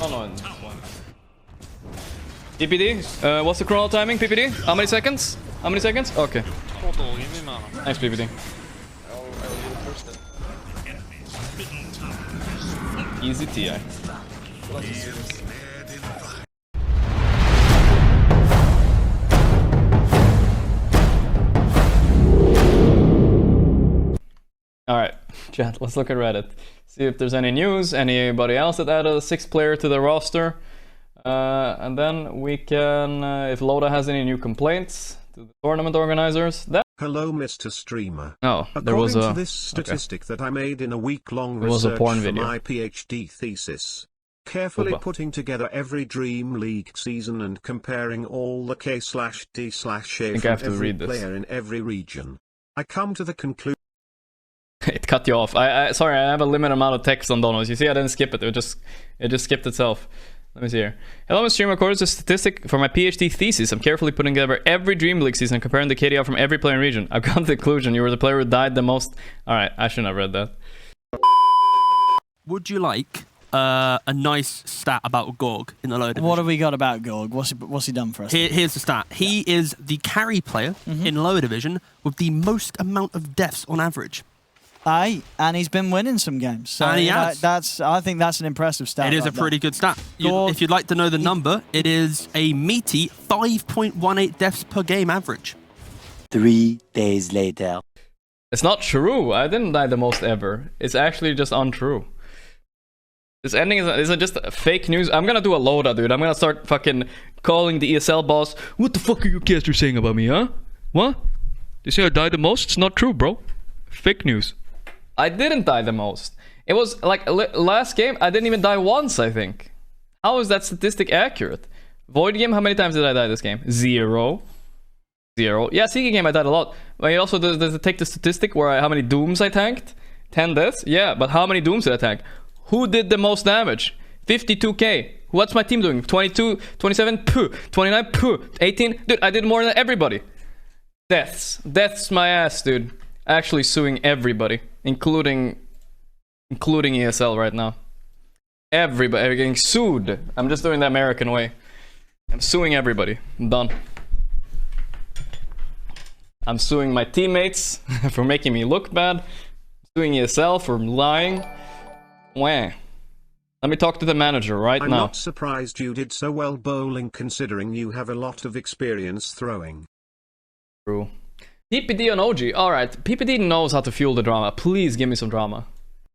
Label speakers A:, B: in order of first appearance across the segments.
A: Oh no. PPD? What's the chrono timing, PPD? How many seconds? How many seconds? Okay. Thanks, PPD. Easy TI. Alright, chat, let's look at Reddit. See if there's any news, anybody else that added a 6th player to the roster. And then we can, if Loda has any new complaints to the tournament organizers.
B: Hello, Mr. Streamer.
A: Oh, there was a...
B: According to this statistic that I made in a week-long research for my PhD thesis, carefully putting together every Dream League season and comparing all the K/D/A from every player in every region, I come to the conclusion...
A: It cut you off. Sorry, I have a limited amount of text on donos. You see, I didn't skip it. It just skipped itself. Let me see here. Hello, Mr. Streamer. According to the statistic for my PhD thesis, I'm carefully putting together every Dream League season and comparing the KDR from every player in region. I've come to the conclusion you were the player who died the most. Alright, I shouldn't have read that.
C: Would you like a nice stat about Gorgc in the lower division?
D: What have we got about Gorgc? What's he done for us?
C: Here's the stat. He is the carry player in lower division with the most amount of deaths on average.
D: Aye, and he's been winning some games. So
C: and he has.
D: I think that's an impressive stat.
C: It is a pretty good stat. If you'd like to know the number, it is a meaty 5.18 deaths per game average.
E: 3 days later.
A: It's not true. I didn't die the most ever. It's actually just untrue. This ending is just fake news. I'm gonna do a Loda, dude. I'm gonna start fucking calling the ESL boss. What the fuck are you casters saying about me, huh? What? They say I died the most? It's not true, bro. Fake news. I didn't die the most. It was like last game, I didn't even die once, I think. How is that statistic accurate? Void game, how many times did I die this game? 0. 0. Yeah, Seeking game, I died a lot. But it also does it take the statistic where how many dooms I tanked? 10 deaths? Yeah, but how many dooms did I tank? Who did the most damage? 52k. What's my team doing? 22, 27, 29, 18. Dude, I did more than everybody. Deaths. Deaths my ass, dude. Actually suing everybody, including ESL right now. Everybody, I'm getting sued. I'm just doing the American way. I'm suing everybody. I'm done. I'm suing my teammates for making me look bad. I'm suing ESL for lying. Wah. Let me talk to the manager right now.
B: I'm not surprised you did so well bowling considering you have a lot of experience throwing.
A: True. PPD on OG. Alright, PPD knows how to fuel the drama. Please give me some drama.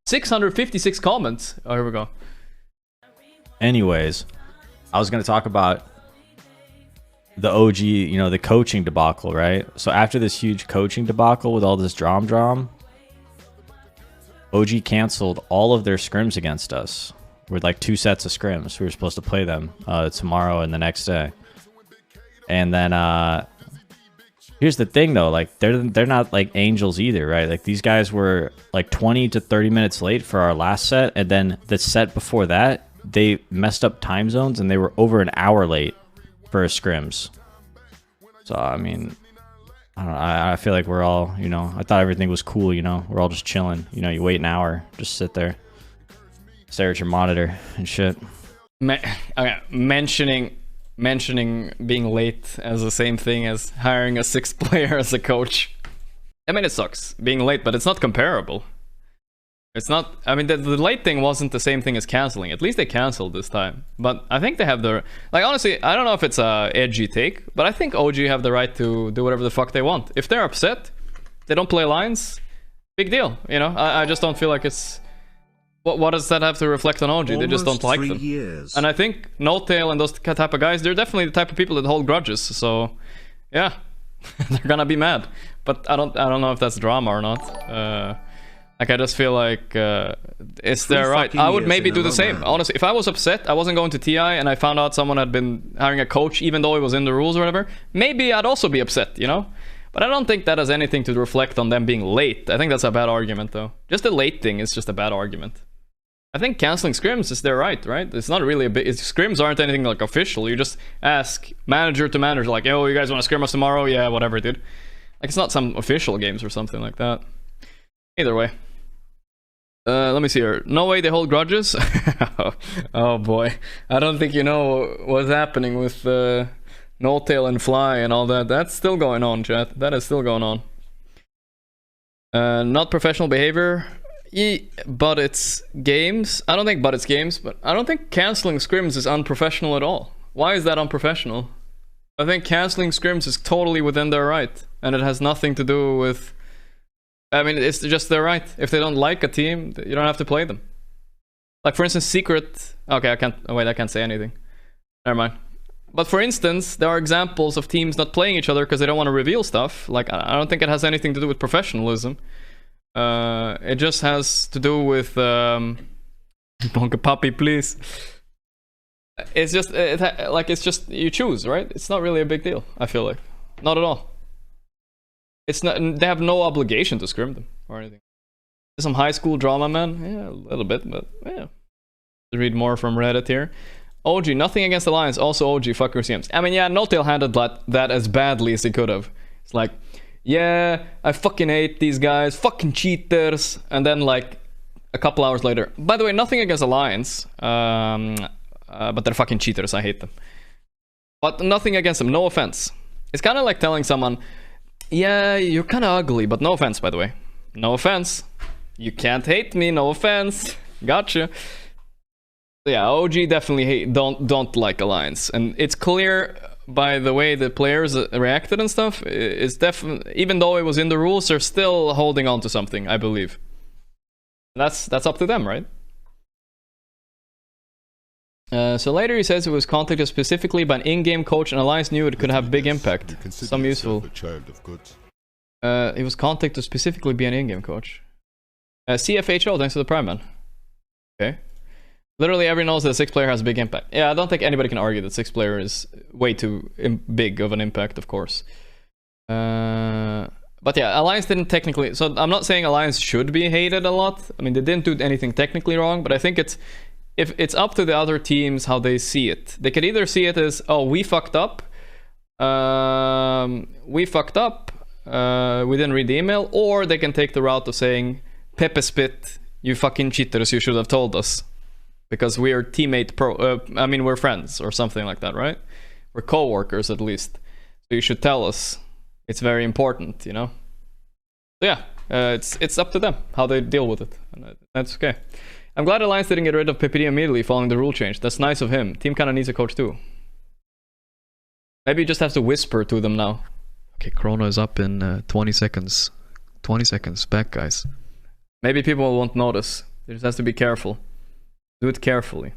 A: 656 comments. Oh, here we go.
F: Anyways, I was going to talk about the OG, you know, the coaching debacle, right? So after this huge coaching debacle with all this drum, OG canceled all of their scrims against us. With like 2 sets of scrims. We were supposed to play them tomorrow and the next day. And then here's the thing though, like they're not like angels either, right? Like these guys were like 20 to 30 minutes late for our last set, and then the set before that, they messed up time zones and they were over an hour late for scrims. So I mean, I don't know, I feel like we're all, you know, I thought everything was cool, you know, we're all just chilling, you know, you wait an hour, just sit there, stare at your monitor and shit.
A: Okay, mentioning being late as the same thing as hiring a 6th player as a coach. I mean, it sucks being late, but it's not comparable. It's not, I mean, the late thing wasn't the same thing as canceling. At least they canceled this time. But I think they have the, like, honestly, I don't know if it's a edgy take, but I think OG have the right to do whatever the fuck they want. If they're upset, they don't play lines, big deal, you know? I just don't feel like it's, what does that have to reflect on OG? They just don't like them. And I think No-Tail and those type of guys, they're definitely the type of people that hold grudges. So, yeah, they're gonna be mad. But I don't know if that's drama or not. Like I just feel like it's their right. I would maybe do the same. Honestly, if I was upset, I wasn't going to TI, and I found out someone had been hiring a coach, even though it was in the rules or whatever. Maybe I'd also be upset, you know. But I don't think that has anything to reflect on them being late. I think that's a bad argument, though. Just the late thing is just a bad argument. I think canceling scrims is their right? It's not really a big... Scrims aren't anything like official. You just ask manager to manager, like, yo, you guys want to scrim us tomorrow? Yeah, whatever, dude. Like, it's not some official games or something like that. Either way. Let me see here. No way they hold grudges. Oh boy, I don't think you know what's happening with No Tail and Fly and all that. That's still going on, chat. That is still going on. Not professional behavior. But it's games. I don't think but it's games, but I don't think canceling scrims is unprofessional at all. Why is that unprofessional? I think canceling scrims is totally within their right, and it has nothing to do with... I mean, it's just their right. If they don't like a team, you don't have to play them. Like, for instance, Secret... Okay, I can't... Oh, wait, I can't say anything. Never mind. But for instance, there are examples of teams not playing each other because they don't want to reveal stuff. Like, I don't think it has anything to do with professionalism. It just has to do with... Bonka Puppy, please. It's just... it's just... You choose, right? It's not really a big deal, I feel like. Not at all. It's not... They have no obligation to scrim them or anything. Some high school drama, man. Yeah, a little bit, but yeah. Read more from Reddit here. OG, nothing against Alliance. Also OG, fuck your CMs. I mean, yeah, No Tail handled that as badly as he could have. It's like, yeah, I fucking hate these guys. Fucking cheaters. And then, like, a couple hours later. By the way, nothing against Alliance. But they're fucking cheaters. I hate them. But nothing against them. No offense. It's kind of like telling someone, yeah, you're kind of ugly. But no offense, by the way. No offense. You can't hate me. No offense. Gotcha. Yeah, OG definitely don't like Alliance, and it's clear by the way the players reacted and stuff. It's definitely, even though it was in the rules, they're still holding on to something, I believe. That's up to them, right? So later he says it was contacted specifically by an in-game coach, and Alliance knew it could have big impact. Some useful. It was contacted specifically by an in-game coach. CFHO, thanks to the Prime Man. Okay. Literally everyone knows that a 6-player has a big impact. Yeah, I don't think anybody can argue that 6-player is way too big of an impact, of course. But yeah, Alliance didn't technically... So I'm not saying Alliance should be hated a lot. I mean, they didn't do anything technically wrong, but I think it's... If it's up to the other teams how they see it. They could either see it as, oh, we fucked up. We fucked up. We didn't read the email. Or they can take the route of saying, Pepe Spit, you fucking cheaters, you should have told us. Because we are I mean, we're friends or something like that, right? We're co-workers at least. So you should tell us. It's very important, you know? So yeah, it's up to them how they deal with it. And that's okay. I'm glad Alliance didn't get rid of PPD immediately following the rule change. That's nice of him. Team kind of needs a coach too. Maybe you just have to whisper to them now. Okay, Chrono is up in 20 seconds. 20 seconds. Back, guys. Maybe people won't notice. They just have to be careful. Do it carefully.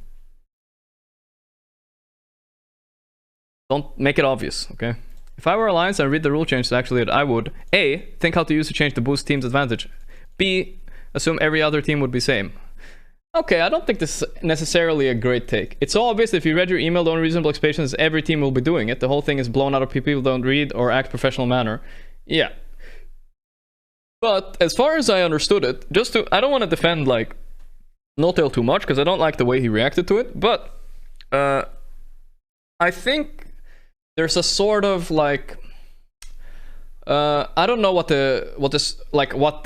A: Don't make it obvious, okay? If I were Alliance and read the rule change to actually, I would A, think how to use the change to boost team's advantage. B, assume every other team would be same. Okay, I don't think this is necessarily a great take. It's so obvious if you read your email, the only reasonable expectation is every team will be doing it. The whole thing is blown out of people don't read or act professional manner. Yeah. But as far as I understood it, I don't want to defend like No Tail too much because I don't like the way he reacted to it, but I think there's a sort of like I don't know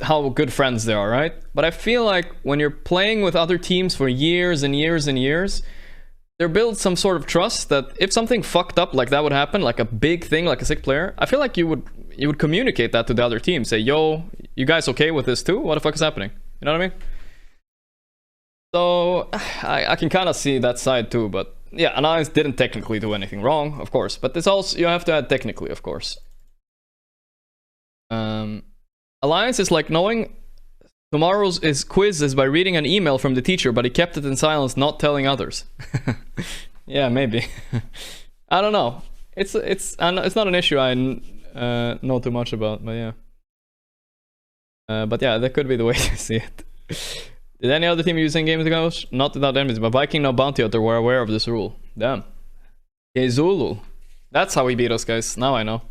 A: how good friends they are, right? But I feel like when you're playing with other teams for years and years and years, there builds some sort of trust that if something fucked up like that would happen, like a big thing, like a 6-player, I feel like you would communicate that to the other team. Say, yo, you guys okay with this too? What the fuck is happening? You know what I mean? So I can kind of see that side too, but yeah, Alliance didn't technically do anything wrong, of course, but this also, you have to add technically, of course. Alliance is like knowing tomorrow's quiz is by reading an email from the teacher, but he kept it in silence, not telling others. Yeah, maybe. I don't know. It's not an issue I know too much about, but yeah. But yeah, that could be the way to see it. Did any other team using games ago? Not without enemies, but Viking no bounty hunter were aware of this rule. Damn. Okay, Zulu. That's how he beat us, guys. Now I know.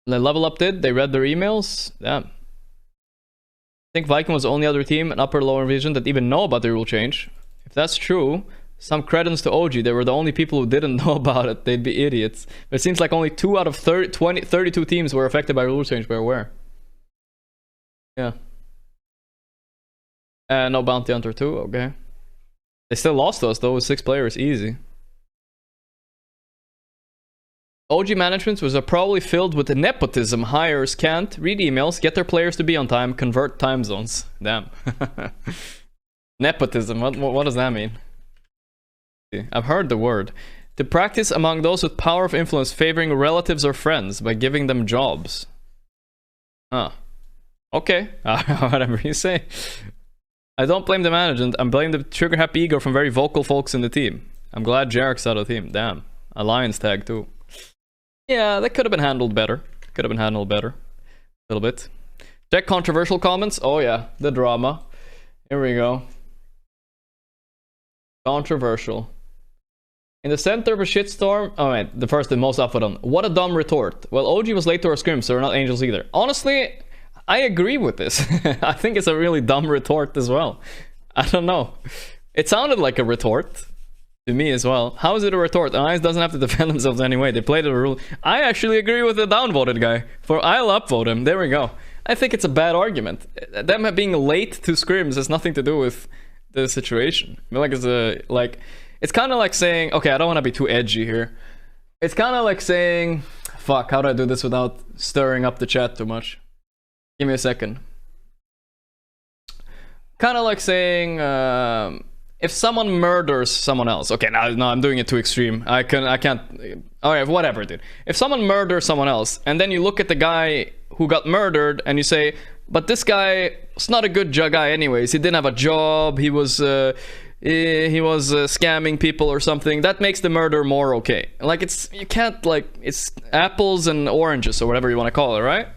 A: The level up did. They read their emails. Damn. I think Viking was the only other team in upper lower division that even know about the rule change. If that's true, some credence to OG. They were the only people who didn't know about it. They'd be idiots. But it seems like only 2 out of 32 teams were affected by rule change, but aware. Yeah. No Bounty Hunter 2, okay. They still lost to us though with 6 players, easy. OG management was probably filled with nepotism. Hires can't read emails, get their players to be on time, convert time zones. Damn. Nepotism, what does that mean? I've heard the word. To practice among those with power of influence, favoring relatives or friends by giving them jobs. Huh. Okay, whatever you say. I don't blame the management, I blame the trigger-happy ego from very vocal folks in the team. I'm glad Jarrek's out of the team. Damn. Alliance tag too. Yeah, that could have been handled better. Could have been handled better. A little bit. Check controversial comments. Oh yeah, the drama. Here we go. Controversial. In the center of a shitstorm. Oh wait, the first and most up on. What a dumb retort. Well, OG was late to our scrim, so we're not angels either. Honestly, I agree with this. I think it's a really dumb retort as well. I don't know. It sounded like a retort. To me as well. How is it a retort? Alliance doesn't have to defend themselves anyway. They played the rule. I actually agree with the downvoted guy. I'll upvote him. There we go. I think it's a bad argument. Them being late to scrims has nothing to do with the situation. I feel like it's kind of like saying, okay, I don't want to be too edgy here. It's kind of like saying, fuck, how do I do this without stirring up the chat too much? Give me a second. Kind of like saying, if someone murders someone else, okay, no, I'm doing it too extreme. I can't. Alright, whatever, dude. If someone murders someone else, and then you look at the guy who got murdered, and you say, but this guy was not a good guy anyways. He didn't have a job. He was scamming people or something. That makes the murder more okay. Like you can't it's apples and oranges or whatever you want to call it, right?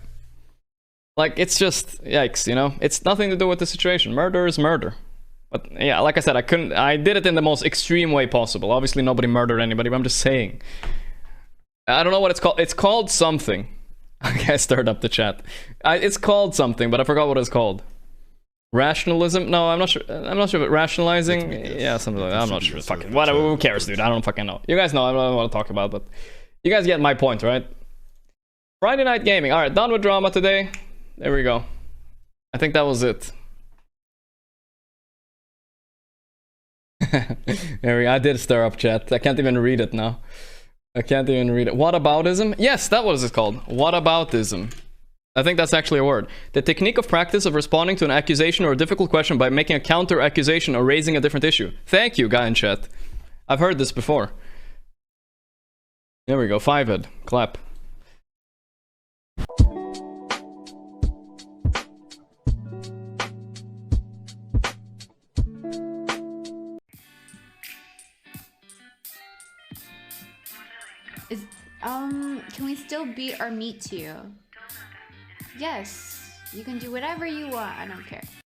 A: Like it's just yikes, you know. It's nothing to do with the situation. Murder is murder. But yeah, like I said, I did it in the most extreme way possible. Obviously nobody murdered anybody, but I'm just saying. I don't know what it's called. It's called something. Okay, I stirred up the chat. It's called something, but I forgot what it's called. Rationalism? No, I'm not sure. I'm not sure if rationalizing. Yeah, something like that. I'm not sure. Fucking whatever. Who cares, dude? I don't fucking know. You guys know. I don't know what to talk about, but you guys get my point, right? Friday night gaming. All right, done with drama today. There we go. I think that was it. There we go. I did stir up chat. I can't even read it now. I can't even read it. Whataboutism? Yes, that was it called. Whataboutism. I think that's actually a word. The technique of practice of responding to an accusation or a difficult question by making a counter accusation or raising a different issue. Thank you, guy in chat. I've heard this before. There we go. 5-head. Clap.
G: Can we still beat our meat to you? Yes, you can do whatever you want. I don't care.